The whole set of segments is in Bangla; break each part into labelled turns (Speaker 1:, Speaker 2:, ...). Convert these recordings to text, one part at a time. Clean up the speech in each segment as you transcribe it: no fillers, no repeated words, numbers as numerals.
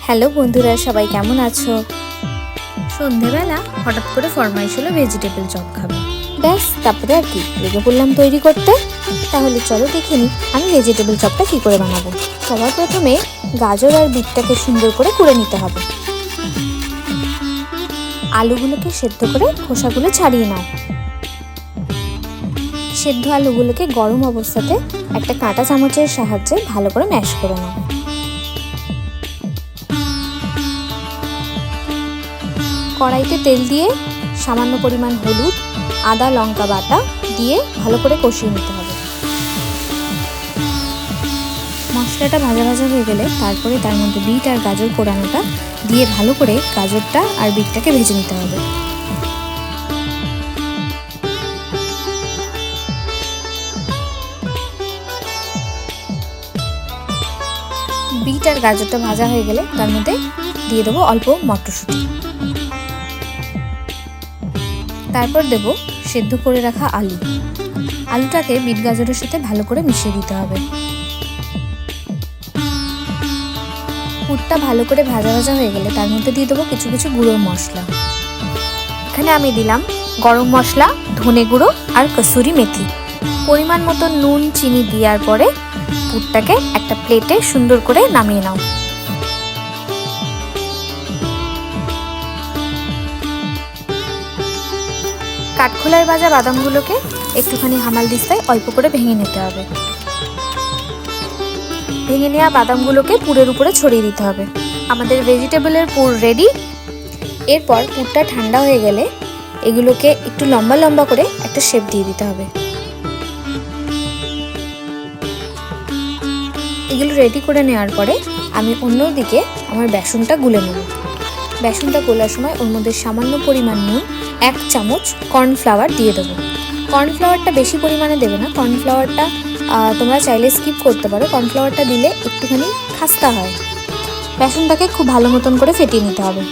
Speaker 1: হ্যালো বন্ধুরা, সবাই কেমন আছো? সন্ধেবেলা হঠাৎ করে ফরমাইশ হলো ভেজিটেবল চপ খাবে। ব্যাস, তারপরে আর কি, লেগে পড়লাম তৈরি করতে। তাহলে চলো দেখে নিই আমি ভেজিটেবল চপটা কি করে বানাবো। সবার প্রথমে গাজর আর বিটটাকে সুন্দর করে কুড়ে নিতে হবে। আলুগুলোকে সেদ্ধ করে খোসাগুলো ছাড়িয়ে নাও। সেদ্ধ আলুগুলোকে গরম অবস্থাতে একটা কাঁটা চামচের সাহায্যে ভালো করে ম্যাশ করে নাও। কড়াইতে তেল দিয়ে সামান্য পরিমাণ হলুদ, আদা লঙ্কা বাটা দিয়ে ভালো করে কষিয়ে নিতে হবে। মশলাটা ভাজা ভাজা হয়ে গেলে তারপরে তার মধ্যে বিট আর গাজর কোড়ানোটা দিয়ে ভালো করে গাজরটা আর বিটটাকে ভেজে নিতে হবে। বিট আর গাজরটা ভাজা হয়ে গেলে তার মধ্যে দিয়ে দেবো অল্প মটরশুঁটি। তারপর দেব সেদ্ধ করে রাখা আলু। আলুটাকে বিট গাজরের সাথে ভালো করে মিশিয়ে দিতে হবে। পুরটা ভালো করে ভাজা ভাজা হয়ে গেলে তার মধ্যে দিয়ে দেবো কিছু কিছু গুঁড়ো মশলা। এখানে আমি দিলাম গরম মশলা, ধনে গুঁড়ো আর কসুরি মেথি। পরিমাণ মতো নুন চিনি দেওয়ার পরে পুরটাকে একটা প্লেটে সুন্দর করে নামিয়ে নাও। কাঠখোলায় ভাজা বাদামগুলোকে একটুখানি হামাল দিস্তায় অল্প করে ভেঙে নিতে হবে। ভেঙে নেওয়া বাদামগুলোকে পুরের উপরে ছড়িয়ে দিতে হবে। আমাদের ভেজিটেবলের পুর রেডি। এরপর পুরটা ঠান্ডা হয়ে গেলে এগুলোকে একটু লম্বা লম্বা করে একটা শেপ দিয়ে দিতে হবে। এগুলো রেডি করে নেওয়ার পরে আমি অন্যদিকে আমার বেসনটা গুলে নেব। বেসনটা গোলার সময় ওর মধ্যে সামান্য পরিমাণ নুন, 1 চামচ কর্নফ্লাওয়ার দিয়ে দেবো। কর্নফ্লাওয়ারটা বেশি পরিমাণে দেবে না, কর্নফ্লাওয়ারটা তোমরা চাইলে স্কিপ করতে পারো। কর্নফ্লাওয়ারটা দিলে একটুখানি খাস্তা হয়। বেসনটাকে খুব ভালো মতন করে ফেটিয়ে নিতে হবে।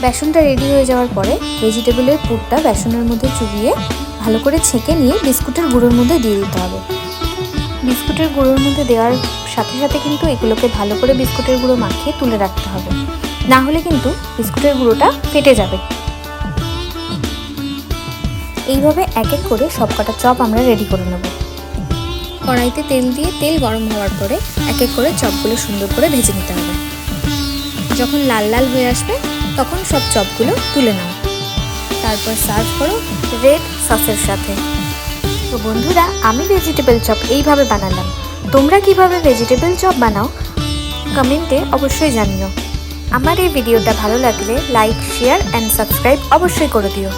Speaker 1: বেসনটা রেডি হয়ে যাওয়ার পরে ভেজিটেবলের পুরটা বেসনের মধ্যে চুবিয়ে ভালো করে ছেঁকে নিয়ে বিস্কুটের গুঁড়োর মধ্যে দিয়ে দিতে হবে। বিস্কুটের গুঁড়োর মধ্যে দেওয়ার সাথে সাথে কিন্তু এগুলোকে ভালো করে বিস্কুটের গুঁড়ো মাখিয়ে তুলে রাখতে হবে, না হলে কিন্তু বিস্কুটের গুঁড়োটা ফেটে যাবে। এইভাবে এক এক করে সব কটা চপ আমরা রেডি করে নেব। কড়াইতে তেল দিয়ে তেল গরম হওয়ার পরে এক এক করে চপগুলো সুন্দর করে ভেজে নিতে হবে। যখন লাল লাল হয়ে আসবে তখন সব চপগুলো তুলে নাও। তারপর সার্ভ করো রেড সসের সাথে। তো বন্ধুরা, আমি ভেজিটেবল চপ এইভাবে বানালাম। তোমরা কিভাবে ভেজিটেবল চপ বানাও কমেন্টে অবশ্যই জানিও। আমার এই ভিডিওটা ভালো লাগলে লাইক, শেয়ার অ্যান্ড সাবস্ক্রাইব অবশ্যই করে দিও।